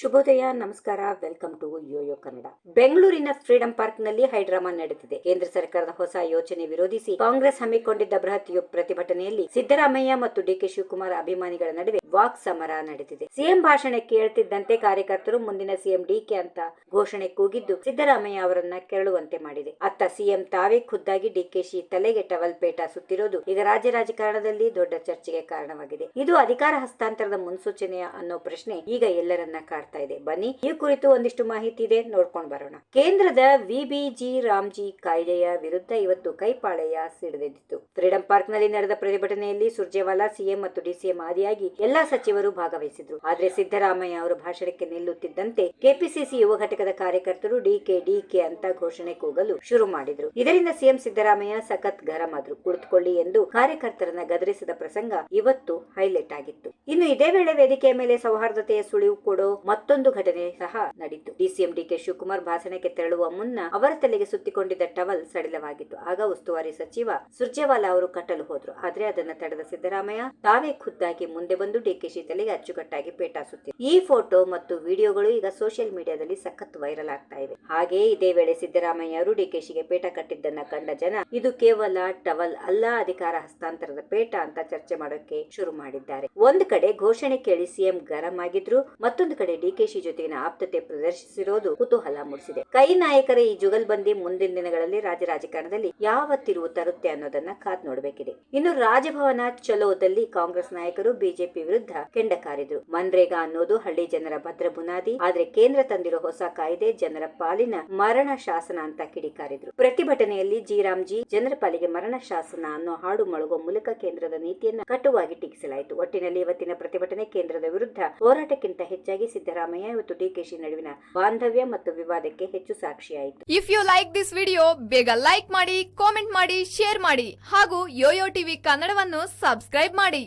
ಶುಭೋದಯ, ನಮಸ್ಕಾರ. Welcome to Yoyo Kannada. ಬೆಂಗಳೂರಿನ ಫ್ರೀಡಂ ಪಾರ್ಕ್ ನಲ್ಲಿ ಹೈಡ್ರಾಮಾ ನಡೆದಿದೆ. ಕೇಂದ್ರ ಸರ್ಕಾರದ ಹೊಸ ಯೋಜನೆ ವಿರೋಧಿಸಿ ಕಾಂಗ್ರೆಸ್ ಹಮ್ಮಿಕೊಂಡಿದ್ದ ಬೃಹತ್ ಪ್ರತಿಭಟನೆಯಲ್ಲಿ ಸಿದ್ದರಾಮಯ್ಯ ಮತ್ತು ಡಿಕೆ ಶಿವಕುಮಾರ್ ಅಭಿಮಾನಿಗಳ ನಡುವೆ ವಾಕ್ ಸಮರ ನಡೆದಿದೆ. ಸಿಎಂ ಭಾಷಣ ಕೇಳುತ್ತಿದ್ದಂತೆ ಕಾರ್ಯಕರ್ತರು ಮುಂದಿನ ಸಿಎಂ ಡಿಕೆ ಅಂತ ಘೋಷಣೆ ಕೂಗಿದ್ದು ಸಿದ್ದರಾಮಯ್ಯ ಅವರನ್ನ ಕೆರಳುವಂತೆ ಮಾಡಿದೆ. ಅತ್ತ ಸಿಎಂ ತಾವೇ ಖುದ್ದಾಗಿ ಡಿಕೆಶಿ ತಲೆಗೆ ಟವಲ್ ಪೇಟ ಸುತ್ತಿರೋದು ಈಗ ರಾಜ್ಯ ರಾಜಕಾರಣದಲ್ಲಿ ದೊಡ್ಡ ಚರ್ಚೆಗೆ ಕಾರಣವಾಗಿದೆ. ಇದು ಅಧಿಕಾರ ಹಸ್ತಾಂತರದ ಮುನ್ಸೂಚನೆಯ ಅನ್ನೋ ಪ್ರಶ್ನೆ ಈಗ ಎಲ್ಲರನ್ನ ಕಾಡ್ತಾ ಇದೆ. ಬನ್ನಿ, ಈ ಕುರಿತು ಒಂದಿಷ್ಟು ಮಾಹಿತಿ ಇದೆ, ನೋಡ್ಕೊಂಡು ಬರೋಣ. ಕೇಂದ್ರದ ವಿಬಿಜಿ ರಾಮ್ಜಿ ಕಾಯ್ದೆಯ ವಿರುದ್ಧ ಇವತ್ತು ಕೈಪಾಳೆಯ ಸಿಡಿದೆದ್ದಿತ್ತು. ಫ್ರೀಡಂ ಪಾರ್ಕ್ ನಲ್ಲಿ ನಡೆದ ಪ್ರತಿಭಟನೆಯಲ್ಲಿ ಸುರ್ಜೇವಾಲಾ, ಸಿಎಂ ಮತ್ತು ಡಿಸಿಎಂ ಆದಿಯಾಗಿ ಎಲ್ಲಾ ಸಚಿವರು ಭಾಗವಹಿಸಿದ್ರು. ಆದ್ರೆ ಸಿದ್ದರಾಮಯ್ಯ ಅವರು ಭಾಷಣಕ್ಕೆ ನಿಲ್ಲುತ್ತಿದ್ದಂತೆ ಕೆಪಿಸಿಸಿ ಯುವ ಘಟಕದ ಕಾರ್ಯಕರ್ತರು ಡಿಕೆ ಅಂತ ಘೋಷಣೆ ಕೂಗಲು ಶುರು ಮಾಡಿದ್ರು. ಇದರಿಂದ ಸಿಎಂ ಸಿದ್ದರಾಮಯ್ಯ ಸಖತ್ ಗರಂ ಆದ್ರು. ಕುಳಿತುಕೊಳ್ಳಿ ಎಂದು ಕಾರ್ಯಕರ್ತರನ್ನ ಗದರಿಸಿದ ಪ್ರಸಂಗ ಇವತ್ತು ಹೈಲೈಟ್ ಆಗಿತ್ತು. ಇನ್ನು ಇದೇ ವೇಳೆ ವೇದಿಕೆಯ ಮೇಲೆ ಸೌಹಾರ್ದತೆಯ ಸುಳಿವು ಕೊಡೋ ಮತ್ತೊಂದು ಘಟನೆ ಸಹ ನಡೆಯಿತು. ಡಿಸಿಎಂ ಡಿಕೆ ಶಿವಕುಮಾರ್ ಭಾಷಣಕ್ಕೆ ತೆರಳುವ ಮುನ್ನ ಅವರ ತಲೆಗೆ ಸುತ್ತಿಕೊಂಡಿದ್ದ ಟವಲ್ ಸಡಿಲವಾಗಿತ್ತು. ಆಗ ಉಸ್ತುವಾರಿ ಸಚಿವ ಸುರ್ಜೇವಾಲಾ ಅವರು ಕಟ್ಟಲು ಹೋದ್ರು. ಆದ್ರೆ ಅದನ್ನ ತಡೆದ ಸಿದ್ದರಾಮಯ್ಯ ತಾವೇ ಖುದ್ದಾಗಿ ಮುಂದೆ ಬಂದು ಡಿಕೆಶಿ ತಲೆಗೆ ಅಚ್ಚುಕಟ್ಟಾಗಿ ಪೇಟ ಸುತ್ತಿದ್ರು. ಈ ಫೋಟೋ ಮತ್ತು ವಿಡಿಯೋಗಳು ಈಗ ಸೋಷಿಯಲ್ ಮೀಡಿಯಾದಲ್ಲಿ ಸಖತ್ ವೈರಲ್ ಆಗ್ತಾ ಇವೆ. ಹಾಗೆ ಇದೇ ವೇಳೆ ಸಿದ್ದರಾಮಯ್ಯ ಅವರು ಡಿಕೆಶಿಗೆ ಪೇಟ ಕಟ್ಟಿದ್ದನ್ನ ಕಂಡ ಜನ ಇದು ಕೇವಲ ಟವಲ್ ಅಲ್ಲ, ಅಧಿಕಾರ ಹಸ್ತಾಂತರದ ಪೇಟ ಅಂತ ಚರ್ಚೆ ಮಾಡೋಕೆ ಶುರು ಮಾಡಿದ್ದಾರೆ. ಒಂದು ಕಡೆ ಘೋಷಣೆ ಕೇಳಿ ಸಿಎಂ ಗರಂ ಆಗಿದ್ರು, ಮತ್ತೊಂದು ಕಡೆ ಡಿಕೆಶಿ ಜೊತೆಗಿನ ಆಪ್ತತೆ ಪ್ರದರ್ಶಿಸಿರೋದು ಕುತೂಹಲ ಮೂಡಿಸಿದೆ. ಕೈ ನಾಯಕರ ಈ ಜುಗಲ್ಬಂದಿ ಮುಂದಿನ ದಿನಗಳಲ್ಲಿ ರಾಜ್ಯ ರಾಜಕಾರಣದಲ್ಲಿ ಯಾವ ತಿರುವು ತರುತ್ತೆ ಅನ್ನೋದನ್ನ ಕಾದ್ ನೋಡಬೇಕಿದೆ. ಇನ್ನು ರಾಜಭವನ ಚಲೋದಲ್ಲಿ ಕಾಂಗ್ರೆಸ್ ನಾಯಕರು ಬಿಜೆಪಿ ವಿರುದ್ಧ ಕೆಂಡ ಕಾರಿದ್ರು. ಮನ್ರೇಗಾ ಅನ್ನೋದು ಹಳ್ಳಿ ಜನರ ಭದ್ರ ಬುನಾದಿ, ಆದ್ರೆ ಕೇಂದ್ರ ತಂದಿರೋ ಹೊಸ ಕಾಯ್ದೆ ಜನರ ಪಾಲಿನ ಮರಣ ಶಾಸನ ಅಂತ ಕಿಡಿಕಾರಿದ್ರು. ಪ್ರತಿಭಟನೆಯಲ್ಲಿ ಜಿರಾಮ್ಜಿ ಜನರ ಪಾಲಿಗೆ ಮರಣ ಶಾಸನ ಅನ್ನೋ ಹಾಡು ಮೊಳಗುವ ಮೂಲಕ ಕೇಂದ್ರದ ನೀತಿಯನ್ನ ಕಟುವಾಗಿ ಟೀಕಿಸಲಾಯಿತು. ಒಟ್ಟಿನಲ್ಲಿ ಇವತ್ತಿನ ಪ್ರತಿಭಟನೆ ಕೇಂದ್ರದ ವಿರುದ್ಧ ಹೋರಾಟಕ್ಕಿಂತ ಹೆಚ್ಚಾಗಿ ಸಿದ್ದರಾಮಯ್ಯ ಮತ್ತು ಡಿಕೆಶಿ ನಡುವಿನ ಬಾಂಧವ್ಯ ಮತ್ತು ವಿವಾದಕ್ಕೆ ಹೆಚ್ಚು ಸಾಕ್ಷಿಯಾಯಿತು. If you like this video, ಬೇಗ ಲೈಕ್ ಮಾಡಿ, ಕಾಮೆಂಟ್ ಮಾಡಿ, ಶೇರ್ ಮಾಡಿ ಹಾಗೂ ಯೋಯೋ ಟಿವಿ ಕನ್ನಡವನ್ನು ಸಬ್ಸ್ಕ್ರೈಬ್ ಮಾಡಿ.